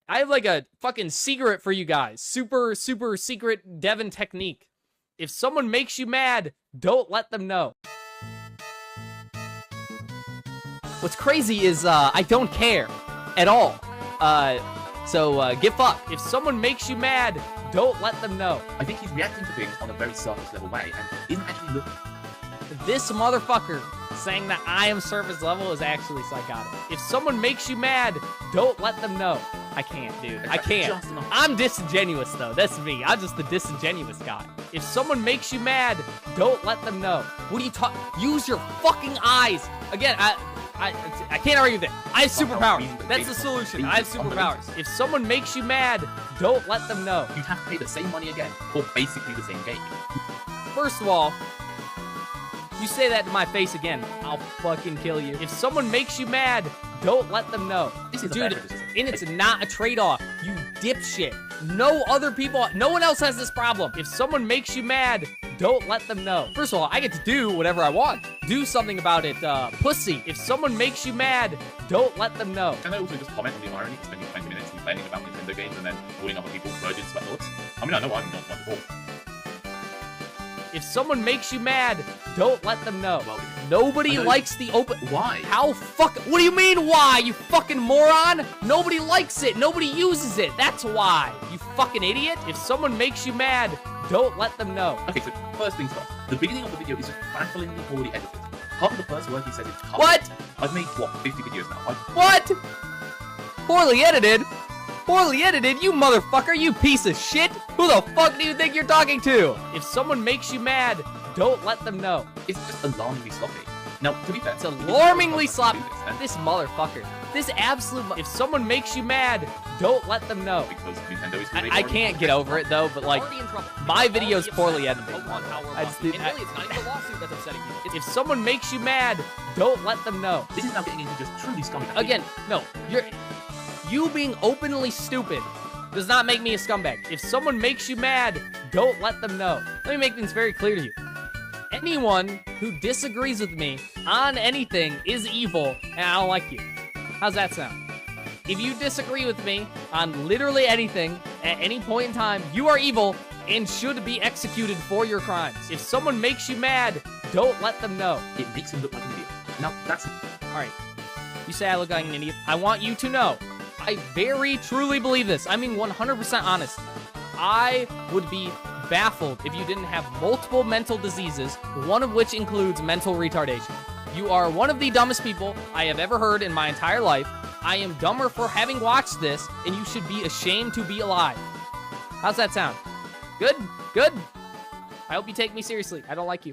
I have like a fucking secret for you guys. Super secret Devin technique. If someone makes you mad, don't let them know. What's crazy is I don't care at all. So get fucked. If someone makes you mad, don't let them know. I think he's reacting to things on a very surface level way and isn't actually looking. This motherfucker saying that I am surface level is actually psychotic. If someone makes you mad, don't let them know. I can't, dude. I can't. I'm disingenuous, though. That's me. I'm just the disingenuous guy. If someone makes you mad, don't let them know. What are you talking? Use your fucking eyes. Again, I can't argue that. I have superpowers. That's the solution. I have superpowers. If someone makes you mad, don't let them know. You'd have to pay the same money again for basically the same game. First of all, you say that to my face again, I'll fucking kill you. If someone makes you mad, don't let them know. This is dude, and it's not a trade-off. You dipshit. No one else has this problem. If someone makes you mad, don't let them know. First of all, I get to do whatever I want. Do something about it, pussy. If someone makes you mad, don't let them know. Can I also just comment on the irony of spending 20 minutes complaining about Nintendo games and then calling other people virgin sweat lords? I mean, I know I'm not one at all. If someone makes you mad, don't let them know. Well, nobody likes the open... Why? What do you mean, why, you fucking moron? Nobody likes it. Nobody uses it. That's why. You fucking idiot. If someone makes you mad, don't let them know. Okay, so first things first. The beginning of the video is just bafflingly poorly edited. Half of the first word he says is tough. What? I've made, what, 50 videos now? What? Poorly edited? Poorly edited? You motherfucker, you piece of shit! Who the fuck do you think you're talking to? If someone makes you mad, don't let them know. It's just alarmingly sloppy. Now, to be fair, it's alarmingly sloppy. This motherfucker. This absolute... If someone makes you mad, don't let them know. Because Nintendo is... I can't get over it, though, but, like, my video's poorly edited. If someone makes you mad, don't let them know. This is now getting into just truly scummy. Again, no, you being openly stupid does not make me a scumbag. If someone makes you mad, don't let them know. Let me make things very clear to you. Anyone who disagrees with me on anything is evil, and I don't like you. How's that sound? If you disagree with me on literally anything at any point in time, you are evil and should be executed for your crimes. If someone makes you mad, don't let them know. It makes him look like an idiot. Now, that's... Alright, you say I look like an idiot. I want you to know, I very truly believe this. I mean 100% honest. I would be baffled if you didn't have multiple mental diseases, one of which includes mental retardation. You are one of the dumbest people I have ever heard in my entire life. I am dumber for having watched this, and you should be ashamed to be alive. How's that sound? Good? Good? I hope you take me seriously. I don't like you.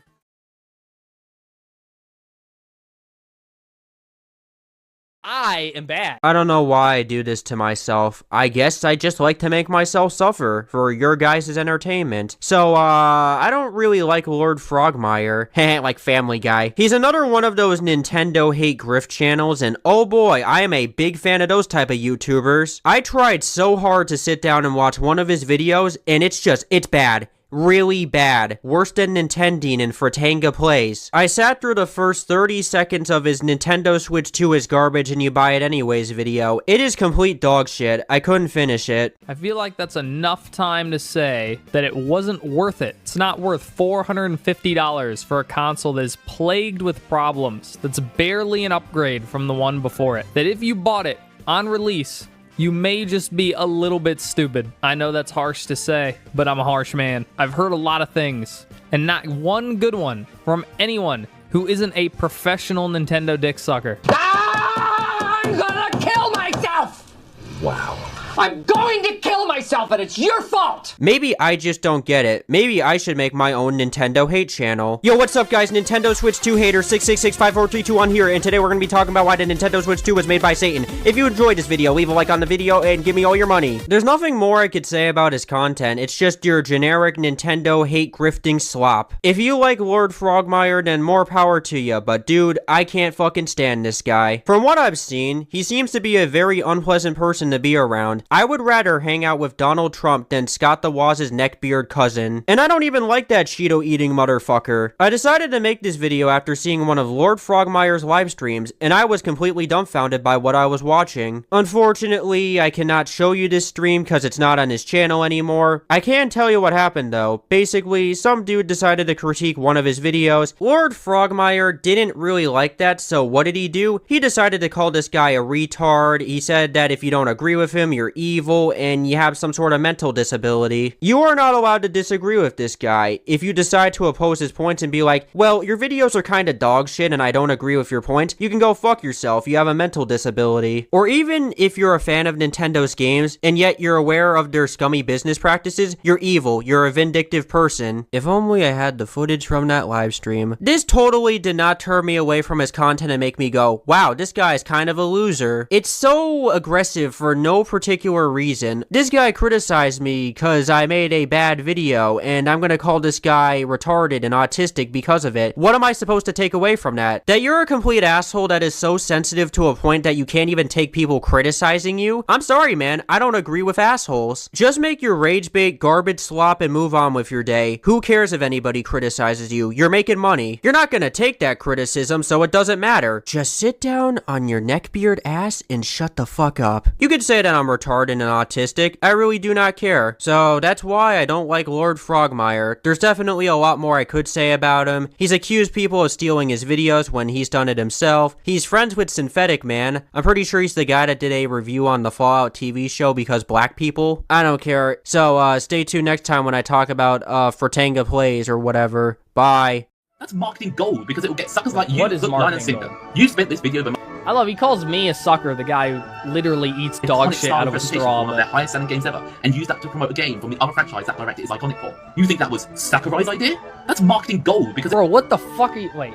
I am bad. I don't know why I do this to myself. I guess I just like to make myself suffer for your guys' entertainment. So, I don't really like Lord Frogmire. Heh, like Family Guy. He's another one of those Nintendo hate grift channels, and oh boy, I am a big fan of those type of YouTubers. I tried so hard to sit down and watch one of his videos, and it's bad. Really bad. Worse than Nintending and Fratanga Plays. I sat through the first 30 seconds of his Nintendo Switch 2 is garbage and you buy it anyways video. It is complete dog shit. I couldn't finish it. I feel like that's enough time to say that it wasn't worth it. It's not worth $450 for a console that is plagued with problems. That's barely an upgrade from the one before it. That if you bought it on release, you may just be a little bit stupid. I know that's harsh to say, but I'm a harsh man. I've heard a lot of things, and not one good one from anyone who isn't a professional Nintendo dick sucker. I'm gonna kill myself! Wow. I'm going to kill myself, and it's your fault! Maybe I just don't get it. Maybe I should make my own Nintendo hate channel. Yo, what's up, guys? Nintendo Switch 2 hater 6665432 on here, and today we're gonna be talking about why the Nintendo Switch 2 was made by Satan. If you enjoyed this video, leave a like on the video and give me all your money. There's nothing more I could say about his content. It's just your generic Nintendo hate grifting slop. If you like Lord Frogmire, then more power to ya, but dude, I can't fucking stand this guy. From what I've seen, he seems to be a very unpleasant person to be around. I would rather hang out out with Donald Trump than Scott the Waz's neckbeard cousin. And I don't even like that Cheeto-eating motherfucker. I decided to make this video after seeing one of Lord Frogmire's live streams, and I was completely dumbfounded by what I was watching. Unfortunately, I cannot show you this stream because it's not on his channel anymore. I can tell you what happened though. Basically, some dude decided to critique one of his videos. Lord Frogmire didn't really like that, so what did he do? He decided to call this guy a retard. He said that if you don't agree with him, you're evil and you have some sort of mental disability. You are not allowed to disagree with this guy. If you decide to oppose his points and be like, well, your videos are kind of dog shit and I don't agree with your point, you can go fuck yourself. You have a mental disability. Or even if you're a fan of Nintendo's games and yet you're aware of their scummy business practices, you're evil. You're a vindictive person. If only I had the footage from that live stream. This totally did not turn me away from his content and make me go, wow, this guy's kind of a loser. It's so aggressive for no particular reason. This guy criticized me because I made a bad video and I'm gonna call this guy retarded and autistic because of it. What am I supposed to take away from that? That you're a complete asshole that is so sensitive to a point that you can't even take people criticizing you? I'm sorry, man. I don't agree with assholes. Just make your rage bait garbage slop and move on with your day. Who cares if anybody criticizes you? You're making money. You're not gonna take that criticism, so it doesn't matter. Just sit down on your neckbeard ass and shut the fuck up. You could say that I'm retarded and autistic. I really do not care. So that's why I don't like Lord Frogmire. There's definitely a lot more I could say about him. He's accused people of stealing his videos when he's done it himself. He's friends with Synthetic Man. I'm pretty sure he's the guy that did a review on the Fallout TV show because black people. I don't care. So stay tuned next time when I talk about Fratanga Plays or whatever. Bye. That's marketing gold because it will get suckers like you What is hook, line, and marketing sinker. gold? You spent this video the I love, he calls me a sucker, the guy who literally eats dog shit out of a straw. One of their highest selling games ever, and use that to promote a game from the other franchise that director is iconic for. You think that was Sakurai's idea? That's marketing gold because Bro, what the fuck are you... Wait.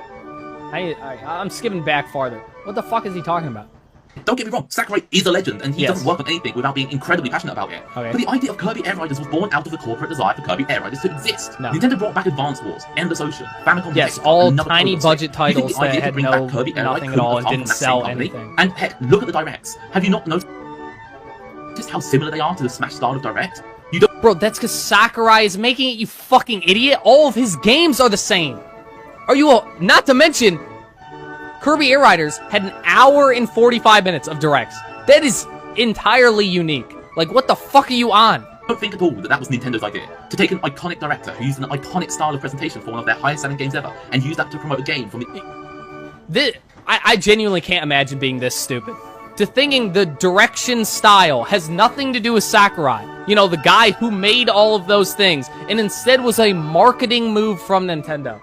I'm skipping back farther. What the fuck is he talking about? don't get me wrong, Sakurai is a legend, and he Yes. doesn't work on anything without being incredibly passionate about it. Okay. But the idea of Kirby Air Riders was born out of the corporate desire for Kirby Air Riders to exist. No. Nintendo brought back Advance Wars, Endless Ocean, Famicom Yes, Detective, all another tiny Code budget Six. titles You think the that idea to had bring no- back Kirby Air Riders nothing at couldn't all have and come didn't from that sell same company? anything. And heck, look at the directs. Have you not noticed how similar they are to the Smash style of direct? You don't. Bro, that's because Sakurai is making it, you fucking idiot. All of his games are the same. Are you all... Not to mention, Kirby Air Riders had an hour and 45 minutes of directs. That is entirely unique. Like, what the fuck are you on? Don't think at all that that was Nintendo's idea. To take an iconic director who used an iconic style of presentation for one of their highest selling games ever, and use that to promote a game from the... I genuinely can't imagine being this stupid. To thinking the direction style has nothing to do with Sakurai. You know, the guy who made all of those things, and instead was a marketing move from Nintendo.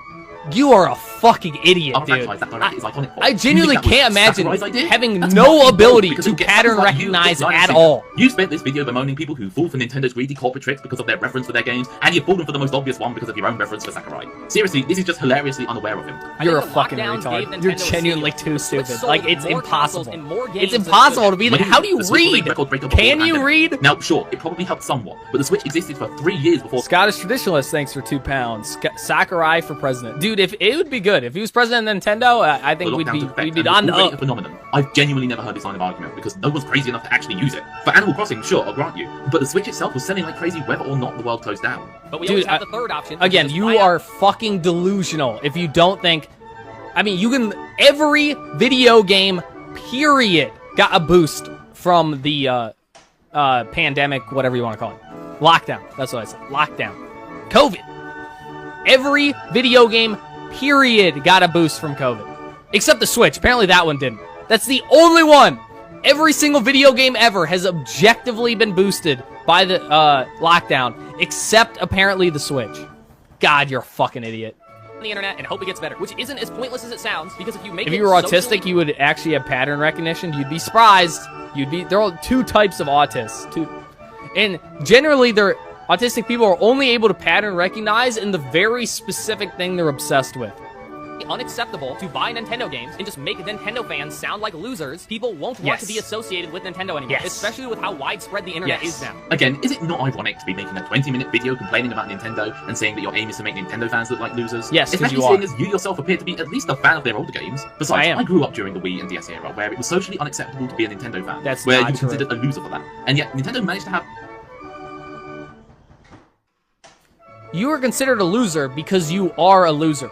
You are a fucking idiot, Other dude. franchise that director is iconic for. I genuinely You think that can't was imagine Sakurai's idea? having That's no marketing ability gold, because to it gets pattern suckers like you recognize hook, line, and at sinker. all. You spent this video bemoaning people who fall for Nintendo's greedy corporate tricks because of their reverence for their games, and you've fallen for the most obvious one because of your own reverence for Sakurai. Seriously, this is just hilariously unaware of him. You're a think the fucking lockdowns gave retard. Nintendo You're a genuinely steal. too Which stupid. sold Like, it's more consoles impossible. and more games It's than impossible to be When that. How do you the Switch was a read? record breaker before Can you pandemic. read? Now, sure, it probably helped somewhat, but the Switch existed for 3 years before. Scottish traditionalist, thanks for £2. Sakurai for president. Dude, if it would be good. If he was president of Nintendo, I think The we'd lockdown be took effect, on and the it's already a up. phenomenon. I've genuinely never heard this line of argument because no one's crazy enough to actually use it. For Animal Crossing, sure, I'll grant you, but the Switch itself was selling like crazy whether or not the world closed down. But we Dude, always have the third option. Again, which is you buy are fucking delusional if you don't think... I mean, you can... Every video game, period, got a boost from the pandemic, whatever you want to call it. Lockdown. That's what I said. Lockdown. COVID. Every video game, period, got a boost from COVID. Except the Switch. Apparently that one didn't. That's the only one. Every single video game ever has objectively been boosted by the lockdown, except apparently the Switch. God, you're a fucking idiot. on the internet and hope it gets better, which isn't as pointless as it sounds, because if you make If it you were socially- autistic, you would actually have pattern recognition. You'd be surprised. There are two types of autists. And generally, autistic people are only able to pattern recognize in the very specific thing they're obsessed with. unacceptable to buy Nintendo games and just make Nintendo fans sound like losers. People won't want Yes. to be associated with Nintendo anymore, Yes. especially with how widespread the internet Yes. is now. Again, is it not ironic to be making a 20-minute video complaining about Nintendo and saying that your aim is to make Nintendo fans look like losers? Yes, 'cause especially you seeing are. as you yourself appear to be at least a fan of their older games. Besides, I am. grew up during the Wii and DS era, where it was socially unacceptable to be a Nintendo fan. That's where not you were true. considered a loser for that. And yet, Nintendo managed to have you are considered a loser because you are a loser.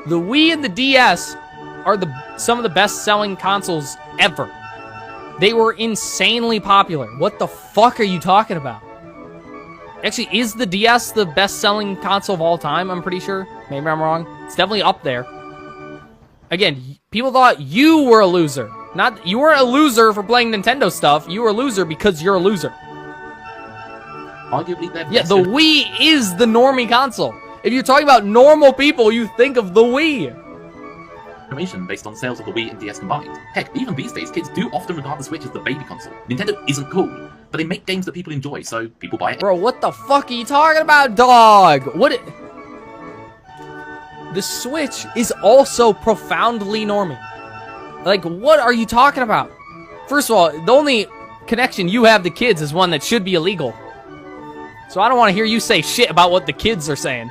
The Wii and the DS are some of the best-selling consoles ever. They were insanely popular. What the fuck are you talking about? Actually, is the DS the best-selling console of all time? I'm pretty sure. Maybe I'm wrong. It's definitely up there. Again, people thought you were a loser. You weren't a loser for playing Nintendo stuff. You were a loser because you're a loser. Arguably, they're Yeah, the Wii is the normie console. If you're talking about normal people, you think of the Wii. Based on sales of the Wii and DS combined. Heck, even these days, kids do often regard the Switch as the baby console. Nintendo isn't cool, but they make games that people enjoy, so people buy it. Bro, what the fuck are you talking about, dog? The Switch is also profoundly normie. Like, what are you talking about? First of all, the only connection you have to kids is one that should be illegal. So I don't want to hear you say shit about what the kids are saying.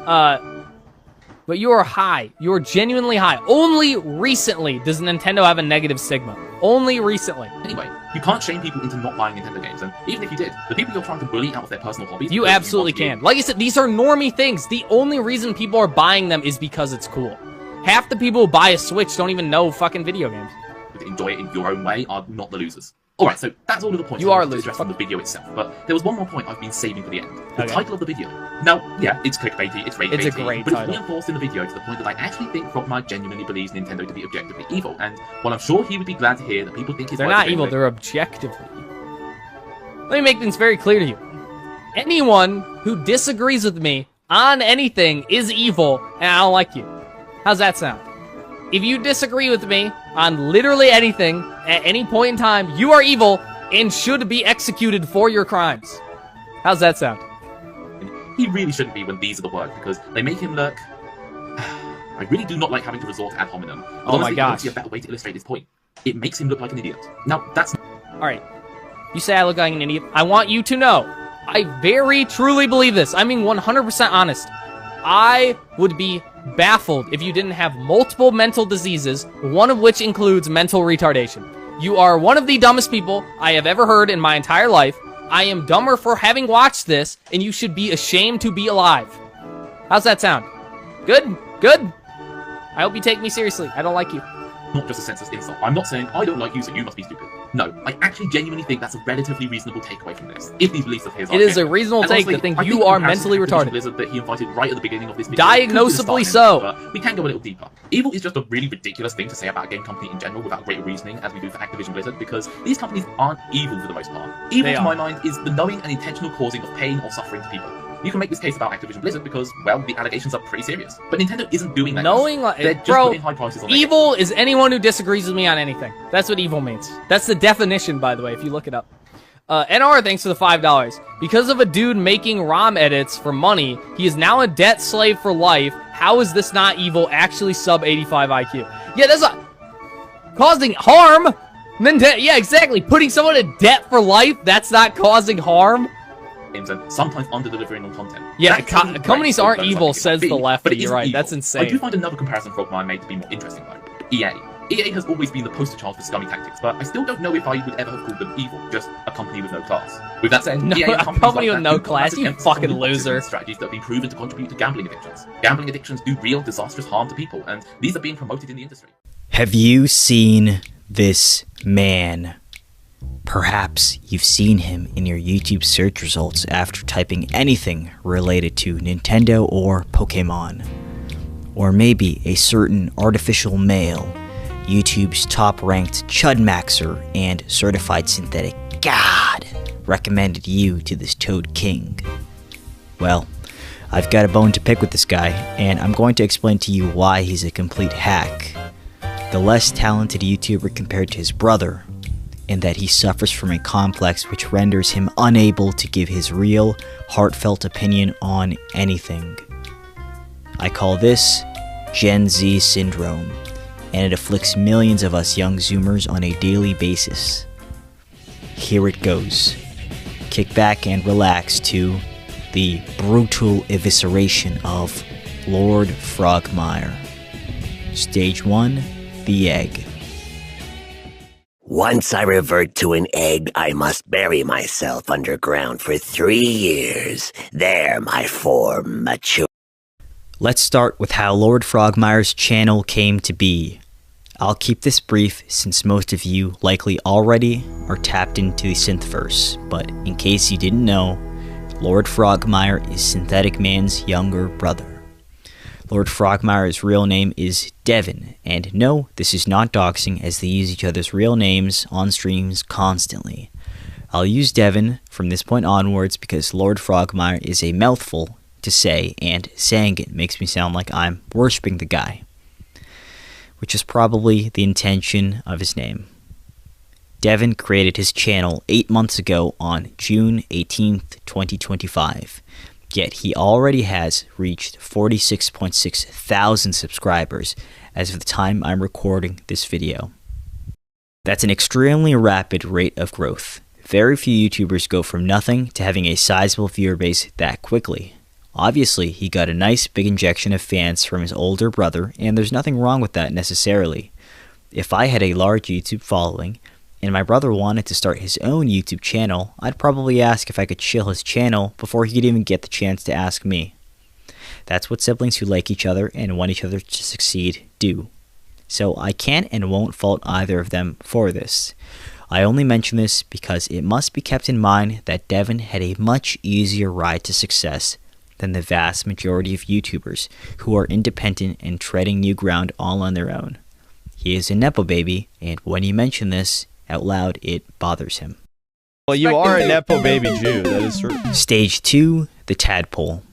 But you are high. You are genuinely high. Only recently does Nintendo have a negative stigma. Only recently. Anyway, you can't shame people into not buying Nintendo games, and even if you did, the people you're trying to bully out of their personal hobbies... You absolutely can. Like I said, these are normie things. The only reason people are buying them is because it's cool. Half the people who buy a Switch don't even know fucking video games. To enjoy it in your own way are not the losers. Alright, so that's all of the points you are I wanted to address from the video itself, but there was one more point I've been saving for the end. The Okay. title of the video. Now, yeah, it's clickbaity, it's rage-baity, It's a great but title. it's reinforced in the video to the point that I actually think Frogmire genuinely believes Nintendo to be objectively evil, and while I'm sure he would be glad to hear that people think his They're words not are evil, genuine- they're objectively evil. Let me make things very clear to you. Anyone who disagrees with me on anything is evil, and I don't like you. How's that sound? If you disagree with me on literally anything, at any point in time, you are evil and should be executed for your crimes. How's that sound? He really shouldn't be when these are the words, because they make him look... I really do not like having to resort to ad hominem. But Oh my honestly, I don't gosh. see a better way to illustrate his point. It makes him look like an idiot. Now, that's... Alright. You say I look like an idiot. I want you to know, I very truly believe this. I mean 100% honest. I would be baffled if you didn't have multiple mental diseases, one of which includes mental retardation. You are one of the dumbest people I have ever heard in my entire life. I am dumber for having watched this, and you should be ashamed to be alive. How's that sound? Good? Good? I hope you take me seriously. I don't like you. not just a senseless insult. I'm not saying I don't like you, so you must be stupid. No, I actually genuinely think that's a relatively reasonable takeaway from this. If these beliefs of his are It is a genuine. reasonable And take honestly, to think I you the are comparison mentally to Activision retarded. Blizzard that he invited right at the beginning of this video Diagnosably could so. but we can go a little deeper. Evil is just a really ridiculous thing to say about a game company in general without great reasoning, as we do for Activision Blizzard, because these companies aren't evil for the most part. Evil, They to are. my mind, is the knowing and intentional causing of pain or suffering to people. You can make this case about Activision Blizzard because, well, the allegations are pretty serious. But Nintendo isn't doing that. Knowing, They're just bro, putting high prices on their evil is anyone who disagrees with me on anything. That's what evil means. That's the definition, by the way, if you look it up. NR, thanks for the $5. Because of a dude making ROM edits for money, he is now a debt slave for life. How is this not evil? Actually sub 85 IQ. Yeah, that's not... causing harm? Yeah, exactly. Putting someone in debt for life, that's not causing harm? games and sometimes under-delivering on content. Yeah, That can be companies great, aren't but evil, it's something says it the can be, left, but it you're isn't right, evil. that's insane. I do find another comparison Frogmire made to be more interesting though. EA. EA has always been the poster child for scummy tactics, but I still don't know if I would ever have called them evil, just a company with no class. With that said, No, EA and a companies company like with that no do put class, massive you emphasis on fucking new options loser. and strategies that have been proven to contribute to gambling addictions. Gambling addictions do real, disastrous harm to people, and these are being promoted in the industry. Have you seen this man? Perhaps you've seen him in your YouTube search results after typing anything related to Nintendo or Pokemon. Or maybe a certain artificial male, YouTube's top-ranked chudmaxer and certified synthetic god, recommended you to this Toad King. Well, I've got a bone to pick with this guy, and I'm going to explain to you why he's a complete hack. The less talented YouTuber compared to his brother, and that he suffers from a complex which renders him unable to give his real, heartfelt opinion on anything. I call this Gen Z syndrome, and it afflicts millions of us young Zoomers on a daily basis. Here it goes. Kick back and relax to the brutal evisceration of Lord Frogmire. Stage 1, the egg. Once I revert to an egg, I must bury myself underground for 3 years. There my form matures. Let's start with how Lord Frogmire's channel came to be. I'll keep this brief since most of you likely already are tapped into the Synthverse, but in case you didn't know, Lord Frogmire is Synthetic Man's younger brother. Lord Frogmire's real name is Devin, and no, this is not doxing as they use each other's real names on streams constantly. I'll use Devin from this point onwards because Lord Frogmire is a mouthful to say, and saying it makes me sound like I'm worshipping the guy, which is probably the intention of his name. Devin created his channel 8 months ago on June 18th, 2025. Yet he already has reached 46.6 thousand subscribers as of the time I'm recording this video. That's an extremely rapid rate of growth. Very few YouTubers go from nothing to having a sizable viewer base that quickly. Obviously, he got a nice big injection of fans from his older brother, and there's nothing wrong with that necessarily. If I had a large YouTube following, and my brother wanted to start his own YouTube channel, I'd probably ask if I could shill his channel before he could even get the chance to ask me. That's what siblings who like each other and want each other to succeed do. So I can't and won't fault either of them for this. I only mention this because it must be kept in mind that Devin had a much easier ride to success than the vast majority of YouTubers who are independent and treading new ground all on their own. He is a Nepo baby, and when you mention this out loud, it bothers him. Well, you are a Nepo baby Jew, that is true. Stage 2, the tadpole.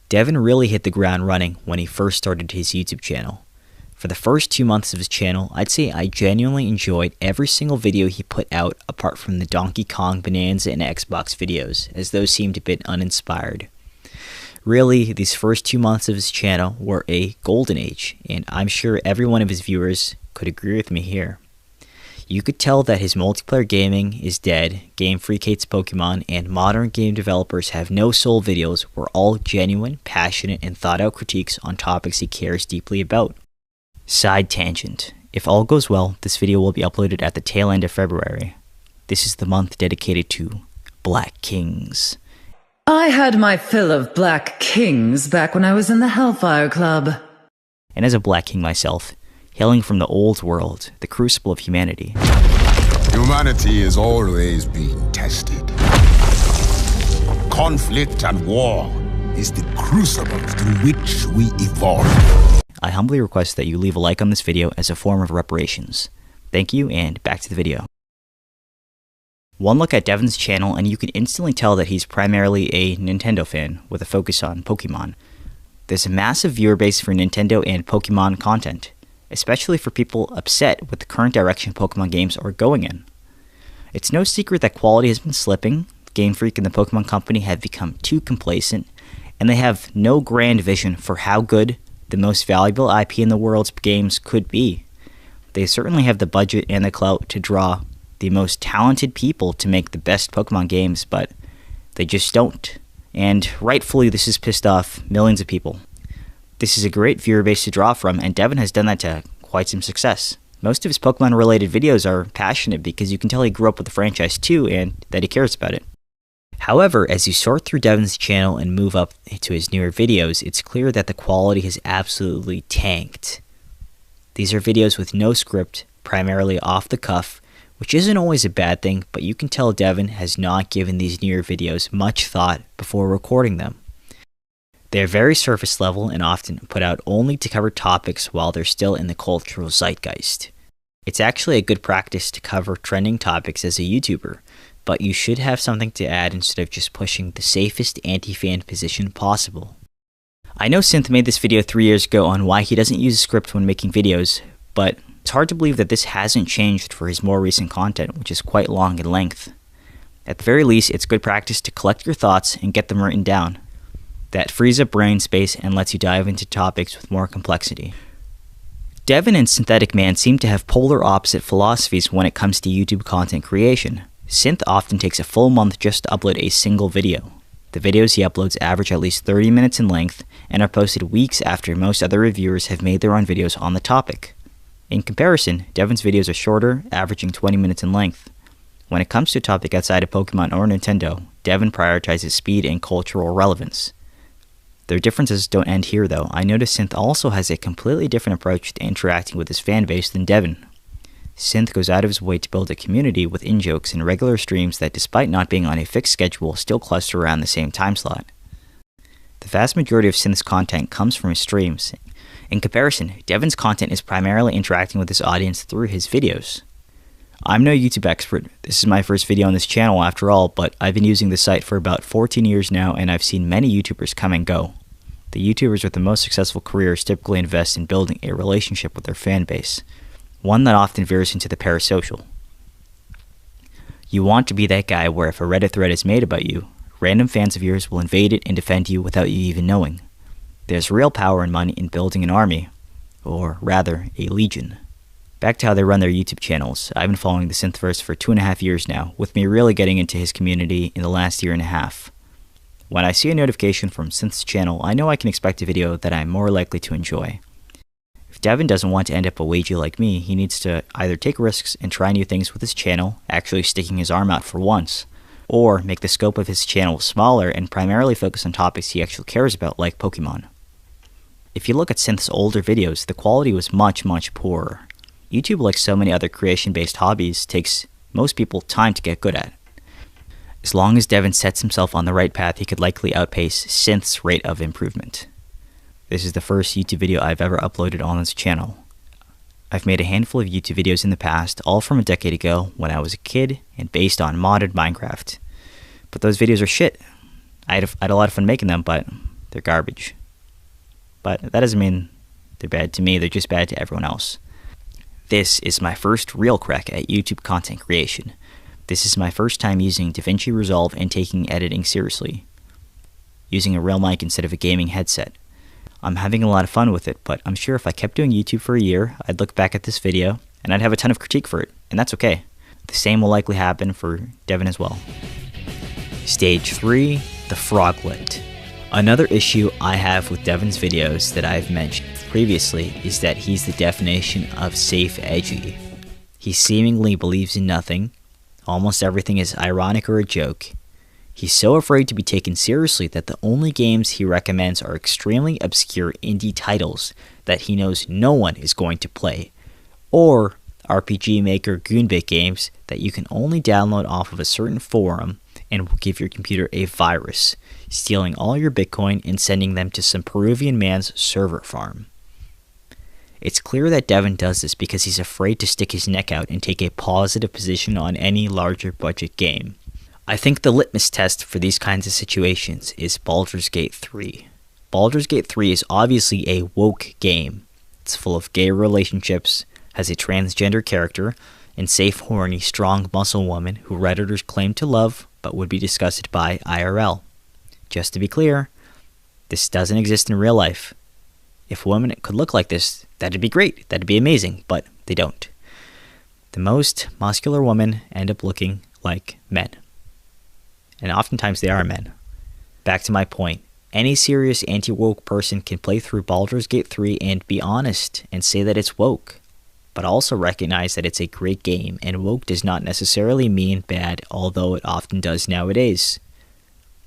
Devin really hit the ground running when he first started his YouTube channel. For the first 2 months of his channel, I'd say I genuinely enjoyed every single video he put out apart from the Donkey Kong, Bonanza, and Xbox videos, as those seemed a bit uninspired. Really, these first 2 months of his channel were a golden age, and I'm sure every one of his viewers could agree with me here. You could tell that his multiplayer gaming is dead, Game Freak hates Pokemon, and modern game developers have no soul videos were all genuine, passionate, and thought-out critiques on topics he cares deeply about. Side tangent. If all goes well, this video will be uploaded at the tail end of February. This is the month dedicated to Black Kings. I had my fill of Black Kings back when I was in the Hellfire Club. And as a Black King myself, hailing from the old world, the crucible of humanity. Humanity is always being tested. Conflict and war is the crucible through which we evolve. I humbly request that you leave a like on this video as a form of reparations. Thank you, and back to the video. One look at Devin's channel and you can instantly tell that he's primarily a Nintendo fan with a focus on Pokemon. There's a massive viewer base for Nintendo and Pokemon content, especially for people upset with the current direction Pokemon games are going in. It's no secret that quality has been slipping, Game Freak and the Pokemon Company have become too complacent, and they have no grand vision for how good the most valuable IP in the world's games could be. They certainly have the budget and the clout to draw the most talented people to make the best Pokemon games, but they just don't. And rightfully, this has pissed off millions of people. This is a great viewer base to draw from, and Devin has done that to quite some success. Most of his Pokemon-related videos are passionate because you can tell he grew up with the franchise too, and that he cares about it. However, as you sort through Devin's channel and move up to his newer videos, it's clear that the quality has absolutely tanked. These are videos with no script, primarily off the cuff, which isn't always a bad thing, but you can tell Devin has not given these newer videos much thought before recording them. They are very surface level and often put out only to cover topics while they're still in the cultural zeitgeist. It's actually a good practice to cover trending topics as a YouTuber, but you should have something to add instead of just pushing the safest anti-fan position possible. I know Synth made this video 3 years ago on why he doesn't use a script when making videos, but it's hard to believe that this hasn't changed for his more recent content, which is quite long in length. At the very least, it's good practice to collect your thoughts and get them written down. That frees up brain space and lets you dive into topics with more complexity. Devin and Synthetic Man seem to have polar opposite philosophies when it comes to YouTube content creation. Synth often takes a full month just to upload a single video. The videos he uploads average at least 30 minutes in length and are posted weeks after most other reviewers have made their own videos on the topic. In comparison, Devin's videos are shorter, averaging 20 minutes in length. When it comes to a topic outside of Pokemon or Nintendo, Devin prioritizes speed and cultural relevance. Their differences don't end here though. I noticed Synth also has a completely different approach to interacting with his fanbase than Devin. Synth goes out of his way to build a community with in-jokes and regular streams that, despite not being on a fixed schedule, still cluster around the same time slot. The vast majority of Synth's content comes from his streams. In comparison, Devin's content is primarily interacting with his audience through his videos. I'm no YouTube expert. This is my first video on this channel after all, but I've been using the site for about 14 years now, and I've seen many YouTubers come and go. The YouTubers with the most successful careers typically invest in building a relationship with their fan base, one that often veers into the parasocial. You want to be that guy where if a Reddit thread is made about you, random fans of yours will invade it and defend you without you even knowing. There's real power and money in building an army, or rather, a legion. Back to how they run their YouTube channels. I've been following the Synthverse for 2.5 years now, with me really getting into his community in the last year and a half. When I see a notification from Synth's channel, I know I can expect a video that I'm more likely to enjoy. If Devin doesn't want to end up a wagey like me, he needs to either take risks and try new things with his channel, actually sticking his arm out for once, or make the scope of his channel smaller and primarily focus on topics he actually cares about, like Pokemon. If you look at Synth's older videos, the quality was much poorer. YouTube, like so many other creation-based hobbies, takes most people time to get good at. As long as Devin sets himself on the right path, he could likely outpace Synth's rate of improvement. This is the first YouTube video I've ever uploaded on this channel. I've made a handful of YouTube videos in the past, all from a decade ago when I was a kid and based on modded Minecraft. But those videos are shit. I had a lot of fun making them, but they're garbage. But that doesn't mean they're bad to me, they're just bad to everyone else. This is my first real crack at YouTube content creation. This is my first time using DaVinci Resolve and taking editing seriously, using a real mic instead of a gaming headset. I'm having a lot of fun with it, but I'm sure if I kept doing YouTube for a year, I'd look back at this video and I'd have a ton of critique for it, and that's okay. The same will likely happen for Devin as well. Stage 3, the Froglet. Another issue I have with Devin's videos that I've mentioned previously is that he's the definition of safe edgy. He seemingly believes in nothing. Almost everything is ironic or a joke. He's so afraid to be taken seriously that the only games he recommends are extremely obscure indie titles that he knows no one is going to play, or RPG Maker Goonbit games that you can only download off of a certain forum and will give your computer a virus, stealing all your Bitcoin and sending them to some Peruvian man's server farm. It's clear that Devin does this because he's afraid to stick his neck out and take a positive position on any larger budget game. I think the litmus test for these kinds of situations is Baldur's Gate 3. Baldur's Gate 3 is obviously a woke game. It's full of gay relationships, has a transgender character, and safe, horny, strong muscle woman who Redditors claim to love but would be disgusted by IRL. Just to be clear, this doesn't exist in real life. If women could look like this, that'd be great, that'd be amazing, but they don't. The most muscular women end up looking like men. And oftentimes they are men. Back to my point, any serious anti-woke person can play through Baldur's Gate 3 and be honest and say that it's woke, but also recognize that it's a great game, and woke does not necessarily mean bad, although it often does nowadays.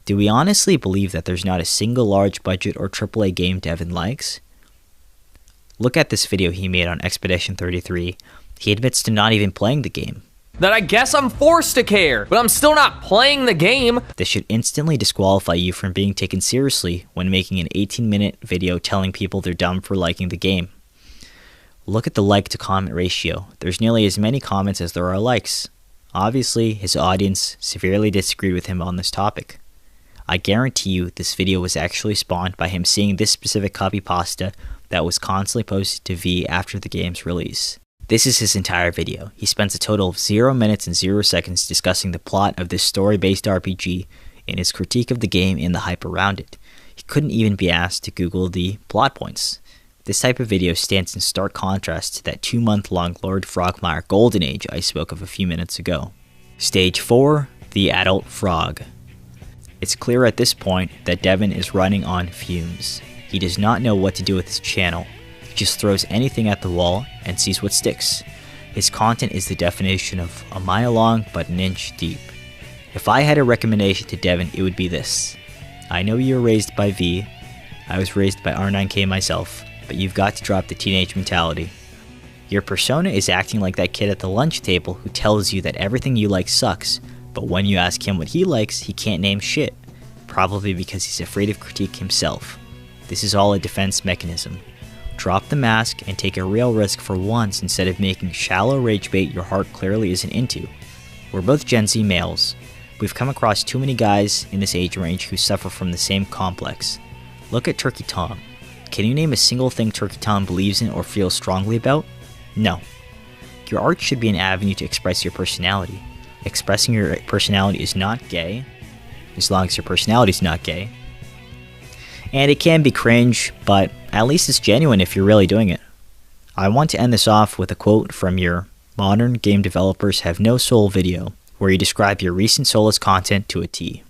Do we honestly believe that there's not a single large budget or AAA game Devin likes? Look at this video he made on Expedition 33. He admits to not even playing the game. That I guess I'm forced to care, but I'm still not playing the game. This should instantly disqualify you from being taken seriously when making an 18-minute video telling people they're dumb for liking the game. Look at the like to comment ratio. There's nearly as many comments as there are likes. Obviously, his audience severely disagreed with him on this topic. I guarantee you this video was actually spawned by him seeing this specific copy pasta that was constantly posted to V after the game's release. This is his entire video. He spends a total of 0 minutes and 0 seconds discussing the plot of this story-based RPG and his critique of the game and the hype around it. He couldn't even be asked to Google the plot points. This type of video stands in stark contrast to that 2-month-long Lord Frogmire Golden Age I spoke of a few minutes ago. Stage 4, the Adult Frog. It's clear at this point that Devin is running on fumes. He does not know what to do with his channel. He just throws anything at the wall and sees what sticks. His content is the definition of a mile long but an inch deep. If I had a recommendation to Devin, it would be this. I know you were raised by V. I was raised by R9K myself, but you've got to drop the teenage mentality. Your persona is acting like that kid at the lunch table who tells you that everything you like sucks, but when you ask him what he likes, he can't name shit. Probably because he's afraid of critique himself. This is all a defense mechanism. Drop the mask and take a real risk for once instead of making shallow rage bait your heart clearly isn't into. We're both Gen Z males. We've come across too many guys in this age range who suffer from the same complex. Look at Turkey Tom. Can you name a single thing Turkey Tom believes in or feels strongly about? No. Your art should be an avenue to express your personality. Expressing your personality is not gay, as long as your personality is not gay. And it can be cringe, but at least it's genuine if you're really doing it. I want to end this off with a quote from your Modern Game Developers Have No Soul video, where you describe your recent soulless content to a T.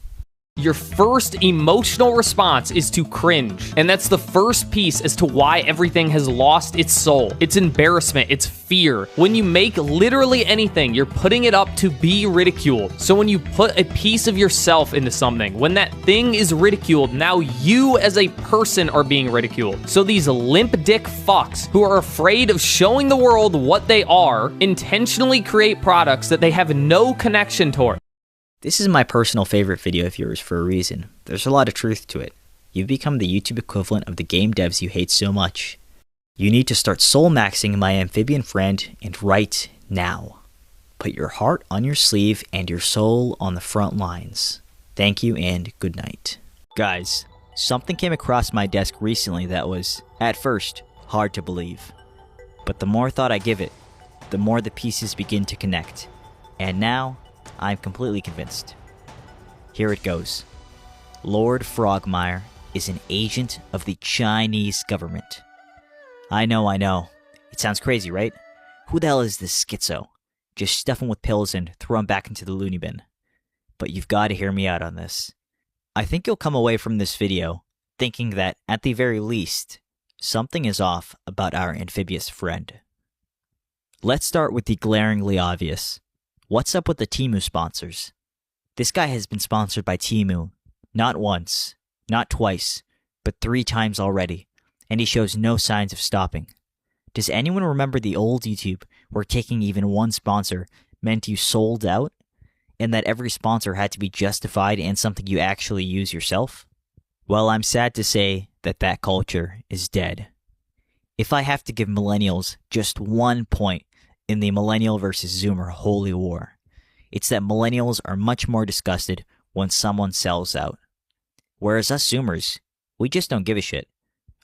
Your first emotional response is to cringe. And that's the first piece as to why everything has lost its soul. It's embarrassment, it's fear. When you make literally anything, you're putting it up to be ridiculed. So when you put a piece of yourself into something, when that thing is ridiculed, now you as a person are being ridiculed. So these limp dick fucks who are afraid of showing the world what they are intentionally create products that they have no connection toward. This is my personal favorite video of yours for a reason. There's a lot of truth to it. You've become the YouTube equivalent of the game devs you hate so much. You need to start soul maxing my amphibian friend, and right now. Put your heart on your sleeve and your soul on the front lines. Thank you and good night. Guys, something came across my desk recently that was, at first, hard to believe. But the more thought I give it, the more the pieces begin to connect. And now, I'm completely convinced. Here it goes. Lord Frogmire is an agent of the Chinese government. I know. It sounds crazy, right? Who the hell is this schizo? Just stuff him with pills and throw him back into the loony bin. But you've got to hear me out on this. I think you'll come away from this video thinking that, at the very least, something is off about our amphibious friend. Let's start with the glaringly obvious. What's up with the Temu sponsors? This guy has been sponsored by Temu, not once, not twice, but 3 times already, and he shows no signs of stopping. Does anyone remember the old YouTube where taking even one sponsor meant you sold out, and that every sponsor had to be justified and something you actually use yourself? Well, I'm sad to say that that culture is dead. If I have to give millennials just 1 point in the millennial versus zoomer holy war, it's that millennials are much more disgusted when someone sells out. Whereas us zoomers, we just don't give a shit.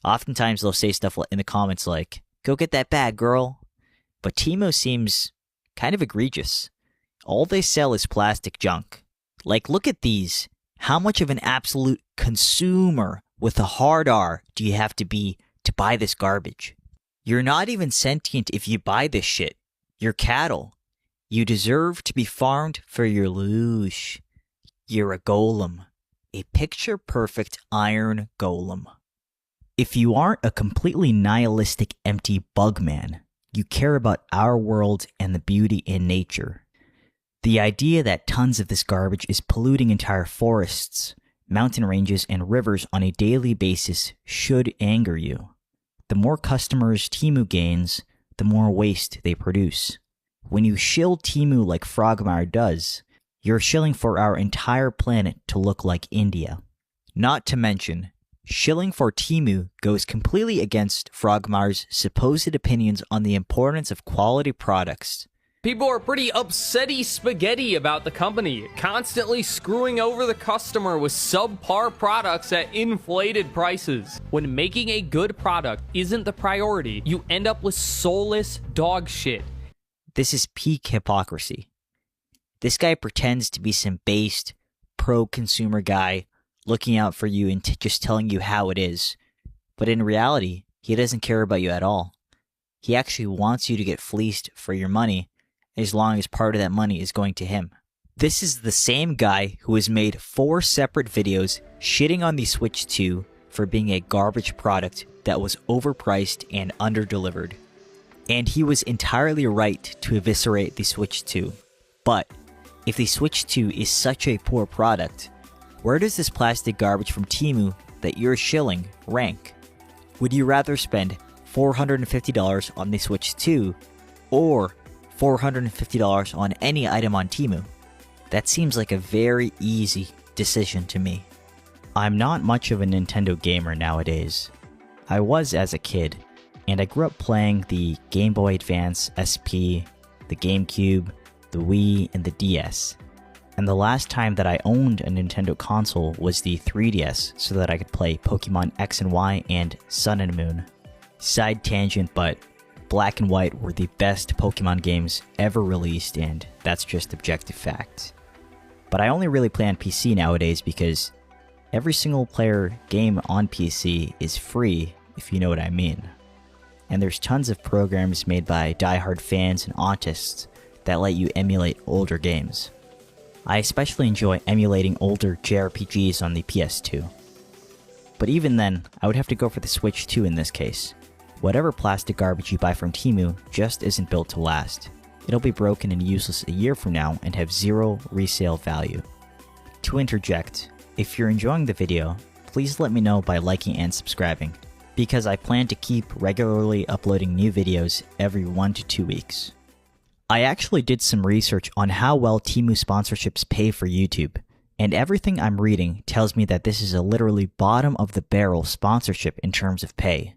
Oftentimes they'll say stuff in the comments like, "Go get that bag, girl." But Temu seems kind of egregious. All they sell is plastic junk. Like, look at these. How much of an absolute consumer with a hard R do you have to be to buy this garbage? You're not even sentient if you buy this shit. You're cattle. You deserve to be farmed for your loosh. You're a golem. A picture-perfect iron golem. If you aren't a completely nihilistic, empty bug man, you care about our world and the beauty in nature. The idea that tons of this garbage is polluting entire forests, mountain ranges, and rivers on a daily basis should anger you. The more customers Temu gains, the more waste they produce. When you shill Temu like Frogmire does, you're shilling for our entire planet to look like India. Not to mention, shilling for Temu goes completely against Frogmire's supposed opinions on the importance of quality products. People are pretty upsetty spaghetti about the company, constantly screwing over the customer with subpar products at inflated prices. When making a good product isn't the priority, you end up with soulless dog shit. This is peak hypocrisy. This guy pretends to be some based, pro-consumer guy looking out for you and just telling you how it is. But in reality, he doesn't care about you at all. He actually wants you to get fleeced for your money, as long as part of that money is going to him. This is the same guy who has made 4 separate videos shitting on the Switch 2, for being a garbage product that was overpriced and underdelivered. And he was entirely right to eviscerate the Switch 2. But if the Switch 2 is such a poor product, where does this plastic garbage from Temu that you're shilling rank? Would you rather spend $450 on the Switch 2 or $450 on any item on Temu? That seems like a very easy decision to me. I'm not much of a Nintendo gamer nowadays. I was as a kid, and I grew up playing the Game Boy Advance SP, the GameCube, the Wii, and the DS. And the last time that I owned a Nintendo console was the 3DS, so that I could play Pokemon X and Y and Sun and Moon. Side tangent, but Black and White were the best Pokemon games ever released, and that's just objective fact. But I only really play on PC nowadays because every single player game on PC is free, if you know what I mean. And there's tons of programs made by diehard fans and autists that let you emulate older games. I especially enjoy emulating older JRPGs on the PS2. But even then, I would have to go for the Switch 2 in this case. Whatever plastic garbage you buy from Temu just isn't built to last. It'll be broken and useless a year from now and have zero resale value. To interject, if you're enjoying the video, please let me know by liking and subscribing, because I plan to keep regularly uploading new videos every 1 to 2 weeks. I actually did some research on how well Temu sponsorships pay for YouTube, and everything I'm reading tells me that this is a literally bottom of the barrel sponsorship in terms of pay.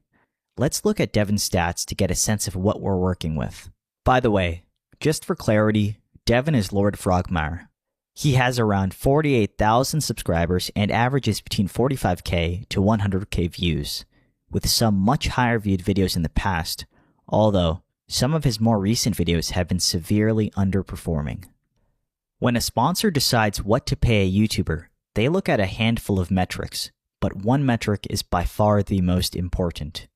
Let's look at Devin's stats to get a sense of what we're working with. By the way, just for clarity, Devin is Lord Frogmire. He has around 48,000 subscribers and averages between 45k to 100k views, with some much higher viewed videos in the past, although some of his more recent videos have been severely underperforming. When a sponsor decides what to pay a YouTuber, they look at a handful of metrics, but one metric is by far the most important,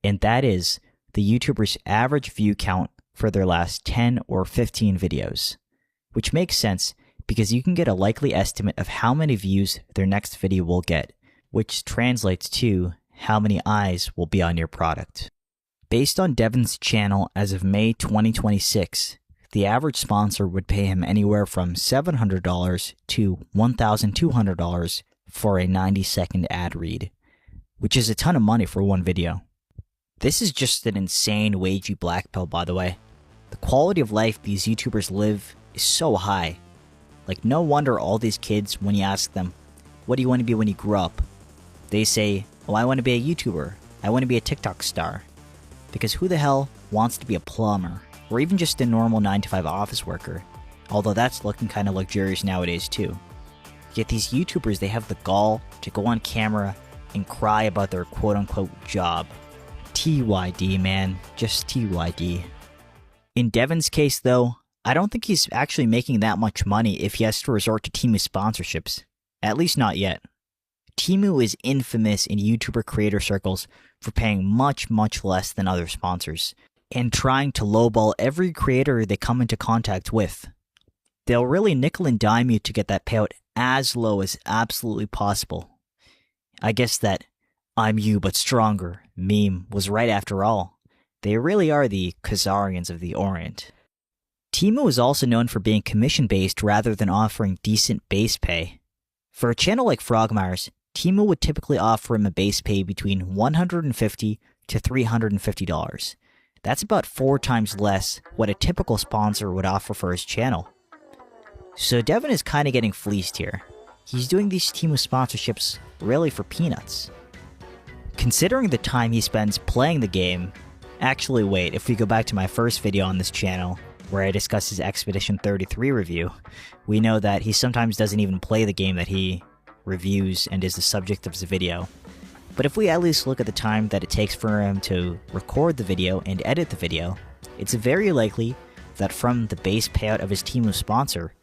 and that is the YouTuber's average view count for their last 10 or 15 videos, which makes sense because you can get a likely estimate of how many views their next video will get, which translates to how many eyes will be on your product. Based on Devin's channel as of May 2026, the average sponsor would pay him anywhere from $700 to $1,200 for a 90-second ad read, which is a ton of money for one video. This is just an insane wagey black pill, by the way. The quality of life these YouTubers live is so high. Like, no wonder all these kids, when you ask them, what do you want to be when you grow up? They say, oh, I want to be a YouTuber. I want to be a TikTok star. Because who the hell wants to be a plumber? Or even just a normal 9-to-5 office worker? Although that's looking kind of luxurious nowadays too. Yet these YouTubers, they have the gall to go on camera and cry about their quote-unquote job. TYD, man. Just TYD. In Devin's case, though, I don't think he's actually making that much money if he has to resort to Temu sponsorships. At least not yet. Temu is infamous in YouTuber creator circles for paying much, much less than other sponsors, and trying to lowball every creator they come into contact with. They'll really nickel and dime you to get that payout as low as absolutely possible. I guess that "I'm you but stronger" meme was right after all. They really are the Khazarians of the Orient. Temu is also known for being commission-based rather than offering decent base pay. For a channel like Frogmire's, Temu would typically offer him a base pay between $150 to $350. That's about 4 times less what a typical sponsor would offer for his channel. So Devin is kind of getting fleeced here. He's doing these Temu sponsorships really for peanuts. Considering the time he spends playing the game, actually wait, if we go back to my first video on this channel, where I discuss his Expedition 33 review, we know that he sometimes doesn't even play the game that he reviews and is the subject of his video. But if we at least look at the time that it takes for him to record the video and edit the video, it's very likely that from the base payout of his Temu sponsor,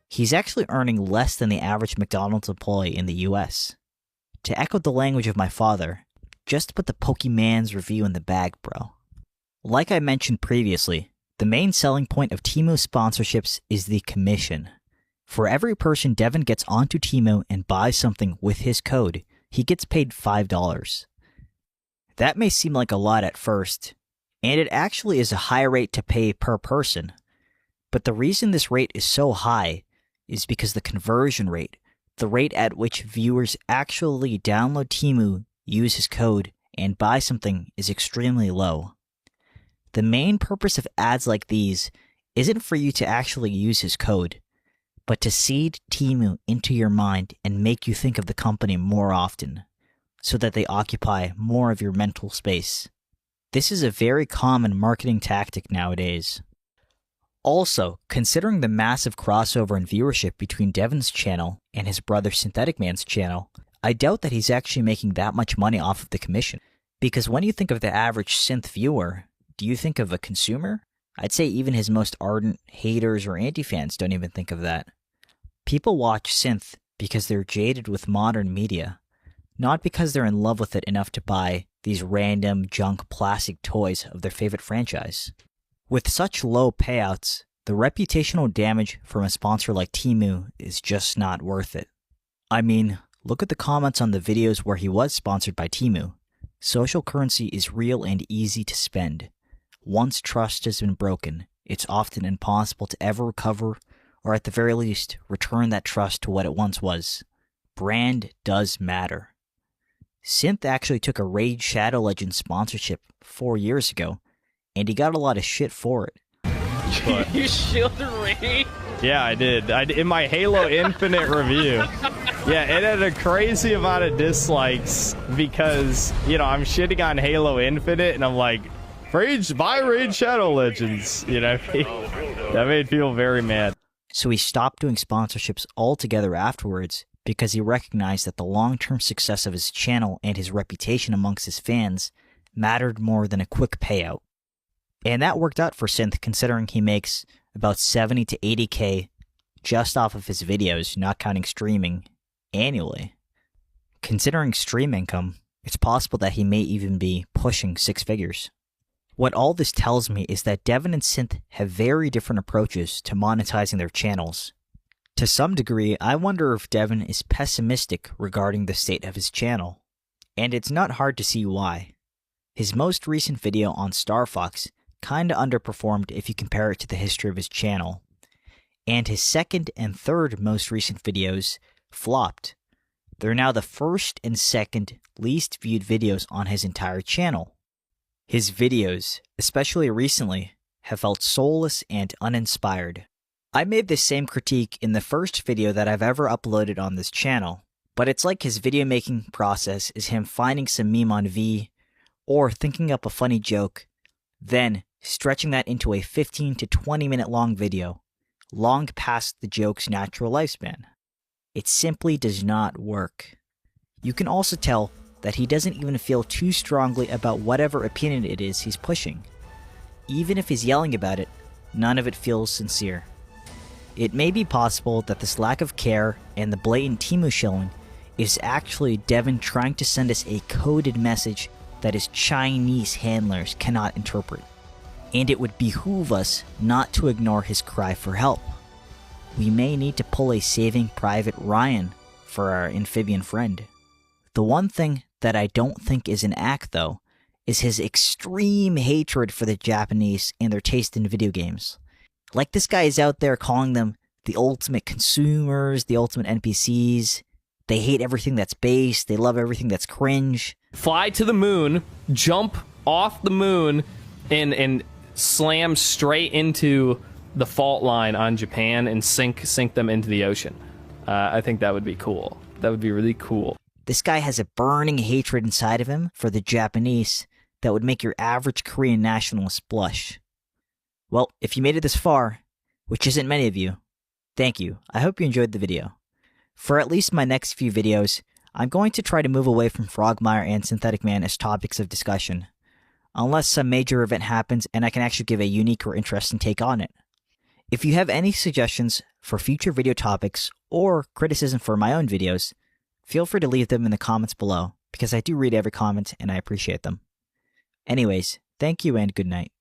he's actually earning less than the average McDonald's employee in the US. To echo the language of my father, just put the Pokemon's review in the bag, bro. Like I mentioned previously, the main selling point of Temu sponsorships is the commission. For every person Devin gets onto Temu and buys something with his code, he gets paid $5. That may seem like a lot at first, and it actually is a high rate to pay per person. But the reason this rate is so high is because the conversion rate, the rate at which viewers actually download Temu, use his code, and buy something is extremely low. The main purpose of ads like these isn't for you to actually use his code, but to seed Temu into your mind and make you think of the company more often, so that they occupy more of your mental space. This is a very common marketing tactic nowadays. Also, considering the massive crossover in viewership between Devin's channel and his brother Synthetic Man's channel, I doubt that he's actually making that much money off of the commission. Because when you think of the average synth viewer, do you think of a consumer? I'd say even his most ardent haters or anti-fans don't even think of that. People watch synth because they're jaded with modern media, not because they're in love with it enough to buy these random junk plastic toys of their favorite franchise. With such low payouts, the reputational damage from a sponsor like Temu is just not worth it. I mean, look at the comments on the videos where he was sponsored by Temu. Social currency is real and easy to spend. Once trust has been broken, it's often impossible to ever recover, or at the very least, return that trust to what it once was. Brand does matter. Synth actually took a Raid Shadow Legends sponsorship 4 years ago, and he got a lot of shit for it. But, You shielded Raid? yeah, I did. In my Halo Infinite review. Yeah, it had a crazy amount of dislikes because, I'm shitting on Halo Infinite, and I'm like, buy Raid Shadow Legends. That made people very mad. So he stopped doing sponsorships altogether afterwards because he recognized that the long-term success of his channel and his reputation amongst his fans mattered more than a quick payout. And that worked out for Synth, considering he makes about 70 to 80k just off of his videos, not counting streaming, annually. Considering stream income, it's possible that he may even be pushing 6 figures. What all this tells me is that Devin and Synth have very different approaches to monetizing their channels. To some degree, I wonder if Devin is pessimistic regarding the state of his channel. And it's not hard to see why. His most recent video on Star Fox kinda underperformed if you compare it to the history of his channel. And his second and third most recent videos flopped. They're now the first and second least viewed videos on his entire channel. His videos, especially recently, have felt soulless and uninspired. I made this same critique in the first video that I've ever uploaded on this channel, but it's like his video making process is him finding some meme on V, or thinking up a funny joke, then stretching that into a 15 to 20 minute long video, long past the joke's natural lifespan. It simply does not work. You can also tell that he doesn't even feel too strongly about whatever opinion it is he's pushing. Even if he's yelling about it, none of it feels sincere. It may be possible that this lack of care and the blatant Temu shilling is actually Devin trying to send us a coded message that his Chinese handlers cannot interpret. And it would behoove us not to ignore his cry for help. We may need to pull a Saving Private Ryan for our amphibian friend. The one thing that I don't think is an act, though, is his extreme hatred for the Japanese and their taste in video games. Like, this guy is out there calling them the ultimate consumers, the ultimate NPCs. They hate everything that's base, they love everything that's cringe. Fly to the moon, jump off the moon, and slam straight into the fault line on Japan and sink them into the ocean. I think that would be cool. That would be really cool. This guy has a burning hatred inside of him for the Japanese that would make your average Korean nationalist blush. Well, if you made it this far, which isn't many of you, thank you. I hope you enjoyed the video. For at least my next few videos, I'm going to try to move away from Frogmire and Synthetic Man as topics of discussion, unless some major event happens and I can actually give a unique or interesting take on it. If you have any suggestions for future video topics or criticism for my own videos, feel free to leave them in the comments below, because I do read every comment and I appreciate them. Anyways, thank you and good night.